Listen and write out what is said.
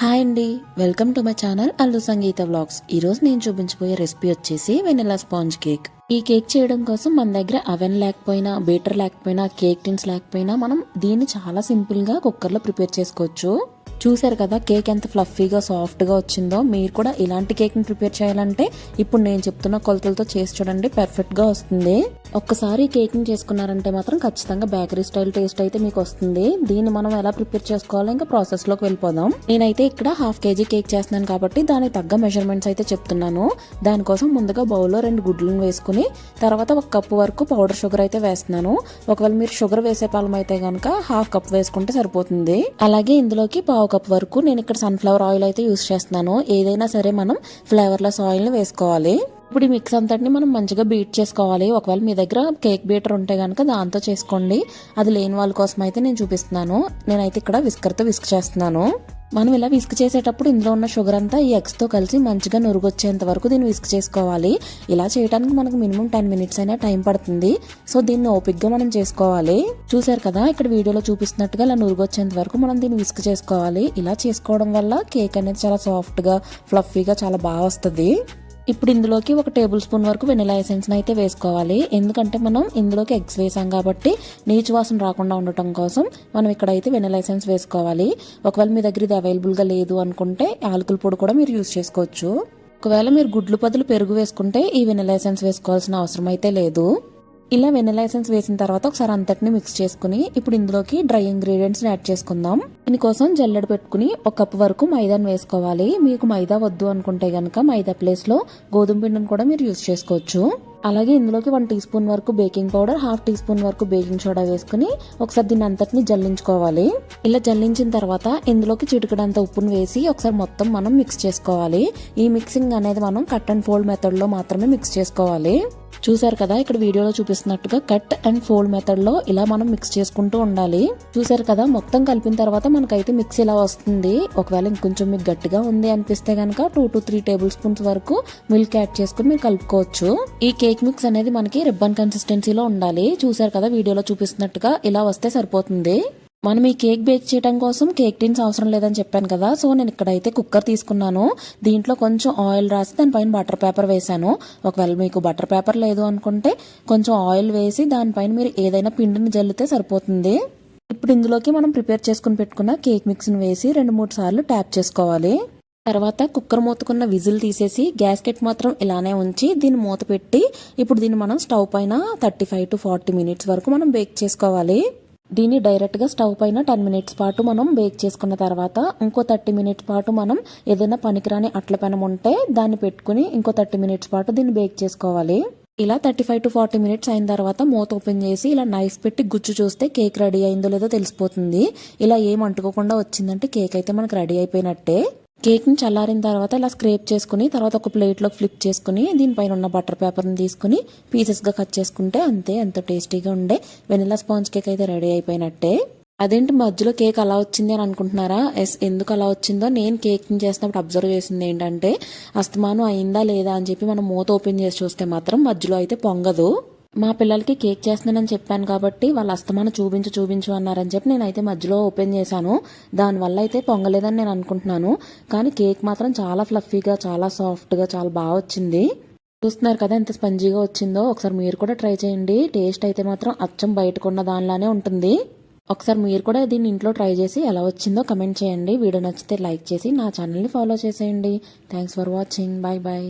Hi అండి, welcome to my channel Allu Sangeetha vlogs. ఈరోజు నేను చూపించబోయే రెసిపీ వచ్చేసి వెనిలా స్పాంజ్ కేక్. ఈ కేక్ చేయడం కోసం మన దగ్గర అవెన్ లేకపోయినా, బీటర్ లేకపోయినా, కేక్ టిన్స్ లేకపోయినా మనం దీన్ని చాలా సింపుల్గా కుక్కర్లో ప్రిపేర్ చేసుకోవచ్చు. చూసారు కదా కేక్ ఎంత ఫ్లఫీగా సాఫ్ట్గా వచ్చిందో. మీరు కూడా ఇలాంటి కేక్ని ప్రిపేర్ చేయాలంటే ఇప్పుడు నేను చెప్తున్న కొలతలతో చేసి చూడండి, పర్ఫెక్ట్గా వస్తుంది. ఒక్కసారి కేక్ని చేసుకున్నారంటే మాత్రం ఖచ్చితంగా బేకరీ స్టైల్ టేస్ట్ అయితే మీకు వస్తుంది. దీన్ని మనం ఎలా ప్రిపేర్ చేసుకోవాలో ఇంకా ప్రాసెస్లోకి వెళ్ళిపోదాం. నేనైతే ఇక్కడ 1/2 kg కేక్ చేస్తున్నాను కాబట్టి దానికి తగ్గ మెజర్మెంట్స్ అయితే చెప్తున్నాను. దానికోసం ముందుగా బౌల్లో 2 గుడ్లను వేసుకుని తర్వాత 1 కప్పు వరకు పౌడర్ షుగర్ అయితే వేస్తున్నాను. ఒకవేళ మీరు షుగర్ వేసే పాలం అయితే కనుక 1/2 కప్ వేసుకుంటే సరిపోతుంది. అలాగే ఇందులోకి 1/2 కప్ వరకు నేను ఇక్కడ సన్ఫ్లవర్ ఆయిల్ అయితే యూస్ చేస్తున్నాను. ఏదైనా సరే మనం ఫ్లేవర్లెస్ ఆయిల్ ని వేసుకోవాలి. ఇప్పుడు ఈ మిక్స్ అంతటిని మనం మంచిగా బీట్ చేసుకోవాలి. ఒకవేళ మీ దగ్గర కేక్ బీటర్ ఉంటే కనుక దాంతో చేసుకోండి. అది లేని వాళ్ళ కోసం అయితే నేను చూపిస్తున్నాను. నేనైతే ఇక్కడ విస్కర్తో విస్క్ చేస్తున్నాను. మనం ఇలా విస్క్ చేసేటప్పుడు ఇందులో ఉన్న షుగర్ అంతా ఈ ఎగ్స్తో కలిసి మంచిగా నురుగొచ్చేంత వరకు దీన్ని విస్క్ చేసుకోవాలి. ఇలా చేయడానికి మనకు మినిమం 10 minutes అయినా టైం పడుతుంది. సో దీన్ని ఓపిక్గా మనం చేసుకోవాలి. చూసారు కదా ఇక్కడ వీడియోలో చూపిస్తున్నట్టుగా ఇలా నురుగొచ్చేంత వరకు మనం దీన్ని విస్క్ చేసుకోవాలి. ఇలా చేసుకోవడం వల్ల కేక్ అనేది చాలా సాఫ్ట్గా ఫ్లఫీగా చాలా బాగా వస్తుంది. ఇప్పుడు ఇందులోకి 1 టేబుల్ స్పూన్ వరకు వెనిలా ఎసెన్స్ అయితే వేసుకోవాలి. ఎందుకంటే మనం ఇందులోకి ఎగ్స్ వేసాం కాబట్టి నీచు వాసన రాకుండా ఉండటం కోసం మనం ఇక్కడైతే వెనిలా ఎసెన్స్ వేసుకోవాలి. ఒకవేళ మీ దగ్గర ఇది అవైలబుల్గా లేదు అనుకుంటే యాలకుల పొడి కూడా మీరు యూస్ చేసుకోవచ్చు. ఒకవేళ మీరు గుడ్లు బదులు పెరుగు వేసుకుంటే ఈ వెనిలా ఎసెన్స్ వేసుకోవాల్సిన అవసరం అయితే లేదు. ఇలా వెనిలా ఎసెన్స్ వేసిన తర్వాత ఒకసారి అంతటిని మిక్స్ చేసుకుని ఇప్పుడు ఇందులోకి డ్రై ఇంగ్రీడియంట్స్ యాడ్ చేసుకుందాం. దీనికోసం జల్లెడ పెట్టుకుని 1 కప్ వరకు మైదాని వేసుకోవాలి. మీకు మైదా వద్దు అనుకుంటే గనక మైదా ప్లేస్ లో గోధుమ పిండిని కూడా మీరు యూస్ చేసుకోవచ్చు. అలాగే ఇందులోకి 1 టీ స్పూన్ వరకు బేకింగ్ పౌడర్, 1/2 టీ స్పూన్ వరకు బేకింగ్ సోడా వేసుకుని ఒకసారి దీన్ని అంతటిని జల్లించుకోవాలి. ఇలా జల్లించిన తర్వాత ఇందులోకి చిటికెడంత ఉప్పును వేసి ఒకసారి మొత్తం మనం మిక్స్ చేసుకోవాలి. ఈ మిక్సింగ్ అనేది మనం కట్ అండ్ ఫోల్డ్ మెథడ్ లో మాత్రమే మిక్స్ చేసుకోవాలి. చూసారు కదా ఇక్కడ వీడియోలో చూపిస్తున్నట్టుగా కట్ అండ్ ఫోల్డ్ మెథడ్ లో ఇలా మనం మిక్స్ చేసుకుంటూ ఉండాలి. చూసారు కదా మొత్తం కలిపిన తర్వాత మనకైతే మిక్స్ ఇలా వస్తుంది. ఒకవేళ ఇంకొంచెం మీకు గట్టిగా ఉంది అనిపిస్తే గనక 2 to 3 టేబుల్ స్పూన్స్ వరకు మిల్క్ యాడ్ చేసుకుని మీరు కలుపుకోవచ్చు. ఈ కేక్ మిక్స్ అనేది మనకి రిబ్బన్ కన్సిస్టెన్సీలో ఉండాలి. చూసారు కదా వీడియోలో చూపిస్తున్నట్టుగా ఇలా వస్తే సరిపోతుంది. మనం ఈ కేక్ బేక్ చేయడం కోసం కేక్ టిన్స్ అవసరం లేదని చెప్పాను కదా. సో నేను ఇక్కడైతే కుక్కర్ తీసుకున్నాను. దీంట్లో కొంచెం ఆయిల్ రాసి దానిపైన బటర్ పేపర్ వేసాను. ఒకవేళ మీకు బటర్ పేపర్ లేదు అనుకుంటే కొంచెం ఆయిల్ వేసి దానిపైన మీరు ఏదైనా పిండిని జల్లితే సరిపోతుంది. ఇప్పుడు ఇందులోకి మనం ప్రిపేర్ చేసుకుని పెట్టుకున్న కేక్ మిక్స్ని వేసి 2-3 సార్లు ట్యాప్ చేసుకోవాలి. తర్వాత కుక్కర్ మూతకున్న విజిల్ తీసేసి గ్యాస్కెట్ మాత్రం ఇలానే ఉంచి దీన్ని మూత పెట్టి ఇప్పుడు దీన్ని మనం స్టవ్ పైన 35 to 40 minutes వరకు మనం బేక్ చేసుకోవాలి. దీన్ని డైరెక్ట్గా స్టవ్ పైన 10 minutes పాటు మనం బేక్ చేసుకున్న తర్వాత ఇంకో 30 minutes పాటు మనం ఏదైనా పనికిరాని అట్ల పెనం ఉంటే దాన్ని పెట్టుకుని ఇంకో 30 minutes పాటు దీన్ని బేక్ చేసుకోవాలి. ఇలా 35 to 40 minutes అయిన తర్వాత మూత ఓపెన్ చేసి ఇలా నైఫ్ పెట్టి గుచ్చు చూస్తే కేక్ రెడీ అయిందో లేదో తెలిసిపోతుంది. ఇలా ఏం అంటుకోకుండా వచ్చిందంటే కేక్ అయితే మనకు రెడీ అయిపోయినట్టే. కేక్ ని చల్లారిన తర్వాత ఇలా స్క్రేప్ చేసుకుని తర్వాత ఒక ప్లేట్లో ఫ్లిప్ చేసుకుని దీనిపైన ఉన్న బటర్ పేపర్ని తీసుకుని పీసెస్గా కట్ చేసుకుంటే అంతే, ఎంతో టేస్టీగా ఉండే వెనిలా స్పాంజ్ కేక్ అయితే రెడీ అయిపోయినట్టే. అదేంటి మధ్యలో కేక్ అలా వచ్చింది అని అనుకుంటున్నారా? ఎందుకు అలా వచ్చిందో నేను కేక్ చేసినప్పుడు అబ్జర్వ్ చేసింది ఏంటంటే అస్తమానం అయిందా లేదా అని చెప్పి మనం మూత ఓపెన్ చేసి చూస్తే మాత్రం మధ్యలో అయితే పొంగదు. మా పిల్లలకి కేక్ చేస్తున్నానని చెప్పాను కాబట్టి వాళ్ళు అస్తమానం చూపించు అన్నారని చెప్పి నేనైతే మధ్యలో ఓపెన్ చేశాను. దానివల్ల అయితే పొంగలేదని నేను అనుకుంటున్నాను. కానీ కేక్ మాత్రం చాలా ఫ్లఫీగా, చాలా సాఫ్ట్గా, చాలా బాగా వచ్చింది. చూస్తున్నారు కదా ఎంత స్పంజీగా వచ్చిందో. ఒకసారి మీరు కూడా ట్రై చేయండి. టేస్ట్ అయితే మాత్రం అచ్చం బయటకున్న దానిలానే ఉంటుంది. ఒకసారి మీరు కూడా దీన్ని ఇంట్లో ట్రై చేసి ఎలా వచ్చిందో కమెంట్ చేయండి. వీడియో నచ్చితే లైక్ చేసి నా ఛానల్ని ఫాలో చేసేయండి. Thanks for watching. Bye bye.